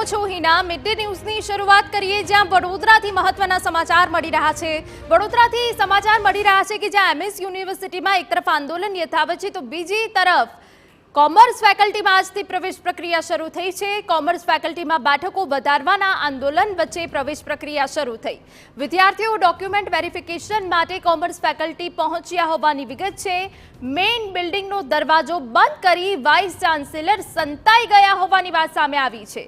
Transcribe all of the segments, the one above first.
છો Hina mid day ન્યૂઝની શરૂઆત કરીએ જ્યાં વડોદરાથી મહત્વના સમાચાર મળી રહ્યા છે। વડોદરાથી સમાચાર મળી રહ્યા છે કે જ્યાં એમએસ યુનિવર્સિટીમાં એક તરફ આંદોલન યથાવત છે તો બીજી તરફ કોમર્સ ફેકલ્ટીમાં આજથી પ્રવેશ પ્રક્રિયા શરૂ થઈ છે। કોમર્સ ફેકલ્ટીમાં બેઠકો વધારવાના આંદોલન વચ્ચે પ્રવેશ પ્રક્રિયા શરૂ થઈ। વિદ્યાર્થીઓ ડોક્યુમેન્ટ વેરિફિકેશન માટે કોમર્સ ફેકલ્ટી પહોંચ્યા હોવાની વિગત છે। મેઇન બિલ્ડિંગનો દરવાજો બંધ કરી વાઇસ ચાન્સેલર સંતાઈ ગયા હોવાની વાત સામે આવી છે।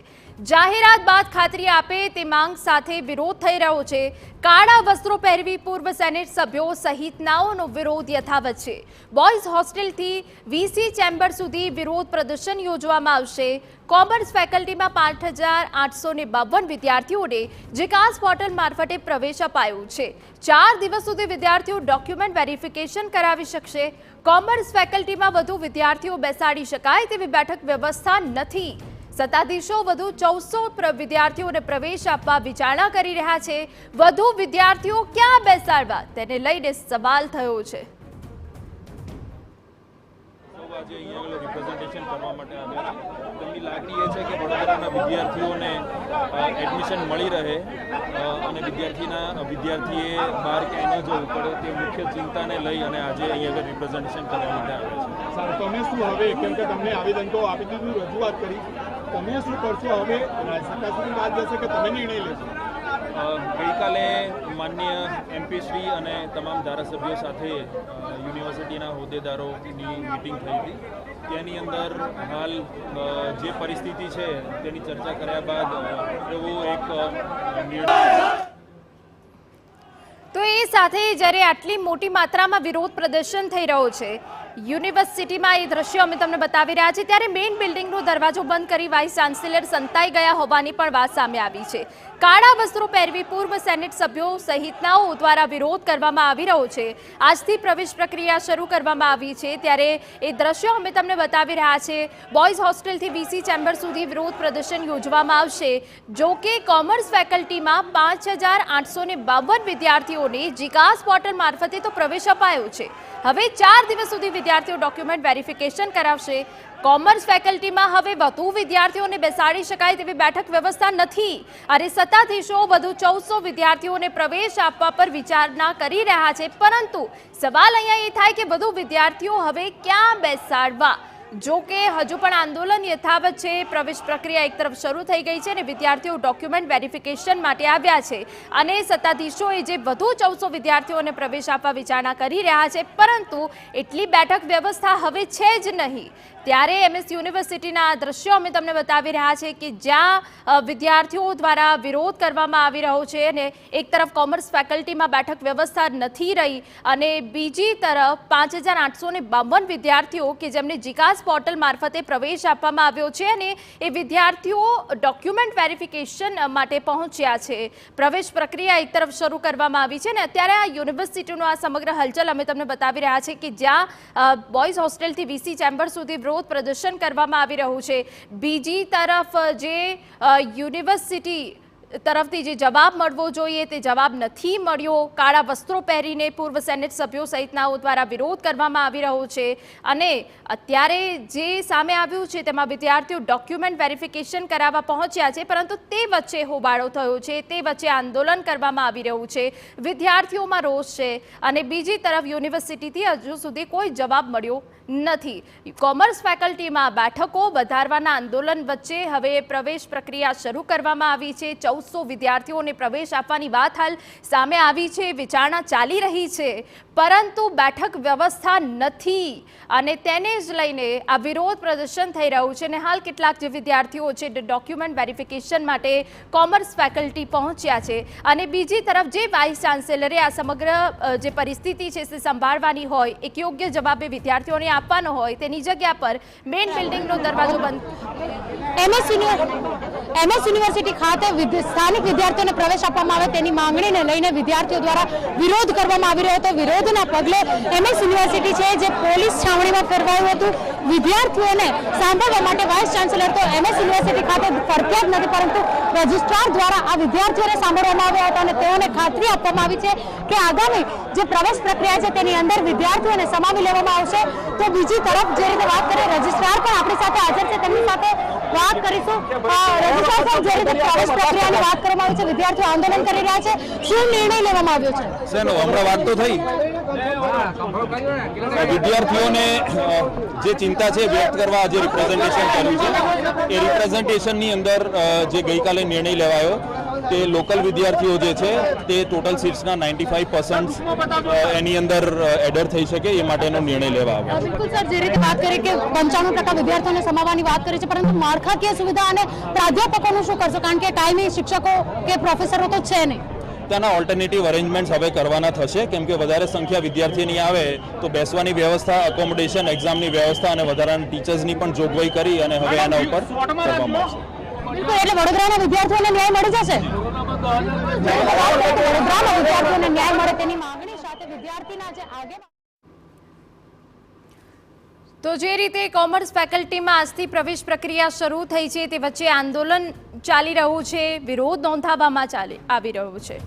જાહેરાત બાદ ખાતરી આપે તે માંગ સાથે વિરોધ થઈ રહ્યો છે। કાળા વસ્ત્રો પહેરવી પૂર્વ સેનેટ સભ્યો સહિતનાઓનો વિરોધ યથાવત છે। બોયઝ હોસ્ટેલથી વીસી ચેમ્બર સુધી વિરોધ પ્રદર્શન યોજવામાં આવશે। કોમર્સ ફેકલ્ટીમાં 5852 વિદ્યાર્થીઓને જીકાસ પોર્ટલ મારફતે પ્રવેશ અપાયો છે। 4 દિવસ સુધી વિદ્યાર્થીઓ ડોક્યુમેન્ટ વેરિફિકેશન કરાવી શકશે। કોમર્સ ફેકલ્ટીમાં વધુ વિદ્યાર્થીઓ બેસાડી શકાય તેવી બેઠક વ્યવસ્થા નથી। સત્તાધીશો વધુ 1400 વિદ્યાર્થીઓને પ્રવેશ આપવા વિચારણા કરી રહ્યા છે। વધુ વિદ્યાર્થીઓ ક્યાં બેસાડવા તેને લઈને સવાલ થયો છે। આજે અહીંયા રિપ્રેઝન્ટેશન કરવા માટે આવ્યા છે। તેમની લાગણી એ છે કે વડોદરાના વિદ્યાર્થીઓને એડમિશન મળી રહે અને વિદ્યાર્થીએ બહાર ક્યાંય ન જવું પડે તે મુખ્ય ચિંતાને લઈ અને આજે અહીંયા રિપ્રેઝન્ટેશન કરવા માટે આવ્યા છે। સર તમે શું હવે કેમ કે તમને આવેદન તો આપી દીધું, રજૂઆત કરી, તમે શું કરશો હવે? સરકાર સુધી વાત જશે કે તમે નિર્ણય લેશો? ગઈકાલે માન્ય એમપી શ્રી અને તમામ ધારાસભ્યો સાથે યુનિવર્સિટીના હોદ્દેદારોની મિટિંગ થઈ હતી। તેની અંદર હાલ જે પરિસ્થિતિ છે તેની ચર્ચા કર્યા બાદ એવો એક નિર્ણય। તો એ સાથે જ્યારે આટલી મોટી માત્રામાં વિરોધ પ્રદર્શન થઈ રહ્યો છે યુનિવર્સિટીમાં, એ દ્રશ્યો અમે તમને બતાવી રહ્યા છીએ, ત્યારે મેઇન બિલ્ડિંગનો દરવાજો બંધ કરી વાઇસ ચાન્સેલર સંતાઈ ગયા હોવાની પણ વાત સામે આવી છે। કાળા વસ્ત્રો પહેરવી પૂર્વ સેનેટ સભ્યો સહિતનાઓ દ્વારા વિરોધ કરવામાં આવી રહ્યો છે। આજથી પ્રવેશ પ્રક્રિયા શરૂ કરવામાં આવી છે ત્યારે એ દ્રશ્યો અમે તમને બતાવી રહ્યા છે। બોયઝ હોસ્ટેલથી વીસી ચેમ્બર સુધી વિરોધ પ્રદર્શન યોજવામાં આવશે। જો કે કોમર્સ ફેકલ્ટીમાં 5852 વિદ્યાર્થીઓને જીકાસ પોર્ટલ મારફતે તો પ્રવેશ અપાયો છે। હવે 4 દિવસ સુધી વિદ્યાર્થીઓ ડોક્યુમેન્ટ વેરિફિકેશન કરાવશે। કોમર્સ ફેકલ્ટીમાં હવે વધુ વિદ્યાર્થીઓને બેસાડી શકાય તેવી બેઠક વ્યવસ્થા નથી અને સત્તાધીશો વધુ 1400 વિદ્યાર્થીઓને પ્રવેશ આપવા પર વિચારણા કરી રહ્યા છે। પરંતુ સવાલ અહીંયા એ થાય કે વધુ વિદ્યાર્થીઓ હવે ક્યાં બેસાડવા? જો કે હજુ પણ આંદોલન યથાવત છે। પ્રવેશ પ્રક્રિયા એક તરફ શરૂ થઈ ગઈ છે અને વિદ્યાર્થીઓ ડોક્યુમેન્ટ વેરિફિકેશન માટે આવ્યા છે અને સત્તાધીશોએ જે વધુ 1400 વિદ્યાર્થીઓને પ્રવેશ આપવા વિચારણા કરી રહ્યા છે, પરંતુ એટલી બેઠક વ્યવસ્થા હવે છે જ નહીં। ત્યારે એમએસ યુનિવર્સિટીના દ્રશ્યો અમે તમને બતાવી રહ્યા છે કે જ્યાં વિદ્યાર્થીઓ દ્વારા વિરોધ કરવામાં આવી રહ્યો છે અને એક તરફ કોમર્સ ફેકલ્ટીમાં બેઠક વ્યવસ્થા નથી રહી અને બીજી તરફ 5852 વિદ્યાર્થીઓ કે જેમને જીકાસ પોર્ટલ મારફતે પ્રવેશ આપવામાં આવ્યો છે અને એ વિદ્યાર્થીઓ ડોક્યુમેન્ટ વેરિફિકેશન માટે પહોંચ્યા છે। પ્રવેશ પ્રક્રિયા એક તરફ શરૂ કરવામાં આવી છે અને અત્યારે આ યુનિવર્સિટીનો આ સમગ્ર હલચલ અમે તમને બતાવી રહ્યા છે કે જ્યાં બોયઝ હોસ્ટેલથી વીસી ચેમ્બર સુધી વિરોધ પ્રદર્શન કરવામાં આવી રહ્યું છે। બીજી તરફ જે યુનિવર્સિટી તરફથી જે જવાબ મળવો જોઈએ તે જવાબ નથી મળ્યો। કાળા વસ્ત્રો પહેરીને પૂર્વ સેનેટ સભ્યો સહિતનાઓ દ્વારા વિરોધ કરવામાં આવી રહ્યો છે અને અત્યારે જે સામે આવ્યું છે તેમાં વિદ્યાર્થીઓ ડોક્યુમેન્ટ વેરિફિકેશન કરાવવા પહોંચ્યા છે, પરંતુ તે વચ્ચે હોબાળો થયો છે, તે વચ્ચે આંદોલન કરવામાં આવી રહ્યું છે। વિદ્યાર્થીઓમાં રોષ છે અને બીજી તરફ યુનિવર્સિટીથી હજુ સુધી કોઈ જવાબ મળ્યો નથી। કોમર્સ ફેકલ્ટીમાં બેઠકો વધારવાના આંદોલન વચ્ચે હવે પ્રવેશ પ્રક્રિયા શરૂ કરવામાં આવી છે। 1400 વિદ્યાર્થીઓને પ્રવેશ આપવાની વાત હાલ સામે આવી છે, વિચારણા ચાલી રહી છે, પરંતુ બેઠક વ્યવસ્થા નથી અને તેને જ લઈને આ વિરોધ પ્રદર્શન થઈ રહ્યું છે અને હાલ કેટલાક જે વિદ્યાર્થીઓ છે ડોક્યુમેન્ટ વેરિફિકેશન માટે કોમર્સ ફેકલ્ટી પહોંચ્યા છે અને બીજી તરફ જે વાઇસ ચાન્સેલરે આ સમગ્ર જે પરિસ્થિતિ છે તે સંભાળવાની હોય, એક યોગ્ય જવાબ એ વિદ્યાર્થીઓને આપવાનો હોય, તેની જગ્યા પર મેઇન બિલ્ડિંગનો દરવાજો બંધ। એમએસ યુનિવર્સિટી ખાતે સ્થાનિક વિદ્યાર્થીઓને પ્રવેશ આપવામાં આવે તેની માંગણીને લઈને વિદ્યાર્થીઓ દ્વારા વિરોધ કરવામાં આવી રહ્યો હતો। વિરોધના પગલે એમએસ યુનિવર્સિટી છે જે પોલીસ છાવણીમાં ફેરવાયું હતું। વિદ્યાર્થીઓને સાંભળવા માટે વાઇસ ચાન્સેલર તો એમએસ યુનિવર્સિટી ખાતે ફરક્યા જ નથી, પરંતુ રજિસ્ટ્રાર દ્વારા આ વિદ્યાર્થીઓને સાંભળવામાં આવ્યા હતા અને તેઓને ખાતરી આપવામાં આવી છે કે આગામી જે પ્રવેશ પ્રક્રિયા છે તેની અંદર વિદ્યાર્થીઓને સમાવી લેવામાં આવશે। તો બીજી તરફ જે રીતે વાત કરીએ, રજિસ્ટ્રાર પણ આપણી સાથે હાજર છે, તેમની સાથે વાત કરીશું રજિસ્ટ્રાર સાહેબ, જે રીતે પ્રવેશ પ્રક્રિયાની વાત કરવામાં આવી છે, વિદ્યાર્થીઓ આંદોલન કરી રહ્યા છે, શું નિર્ણય લેવામાં આવ્યો છે? શેનો હમણાં વાત તો થઈ વિદ્યાર્થીઓને જે ચિંતા છે વ્યક્ત કરવા જે રિપ્રેઝન્ટેશન કર્યું છે એ રિપ્રેઝન્ટેશનની અંદર જે ગઈકાલે નિર્ણય લેવાયો તે લોકલ વિદ્યાર્થીઓ જે છે તે ટોટલ સીટ્સના 95% એની અંદર એડર થઈ શકે એ માટેનો નિર્ણય લેવા આવ્યો. બિલકુલ સર, જે રીતે વાત કરી કે 95% વિદ્યાર્થીઓને સમાવવાની વાત કરી છે, પરંતુ માળખાકીય સુવિધા અને પ્રાધ્યાપકોનું શું કરશો? કારણ કે કાયમી શિક્ષકો કે પ્રોફેસરો તો છે નહીં. તેના ઓલ્ટરનેટિવ અરેન્જમેન્ટ્સ હવે કરવાના થશે, કેમ કે વધારે સંખ્યા વિદ્યાર્થીની આવે તો બેસવાની વ્યવસ્થા, અકોમોડેશન, એક્ઝામની વ્યવસ્થા અને વધારાના ટીચર્સની પણ જોગવાઈ કરી અને હવે એના ઉપર કરવામાં આવશે. બિલકુલ, એટલે વડોદરાના વિદ્યાર્થીઓને ન્યાય મળી જશે. વડોદરાના વિદ્યાર્થીઓને ન્યાય મળે તેની માંગણી સાથે વિદ્યાર્થીના જે આગેવાન તો જે રીતે કોમર્સ ફેકલ્ટીમાં આજથી પ્રવેશ પ્રક્રિયા શરૂ થઈ છે તે વચ્ચે આંદોલન ચાલી રહ્યું છે, વિરોધ નોંધાવવામાં આવી રહ્યું છે.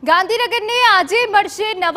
ગાંધીનગરને આજે મળશે નવા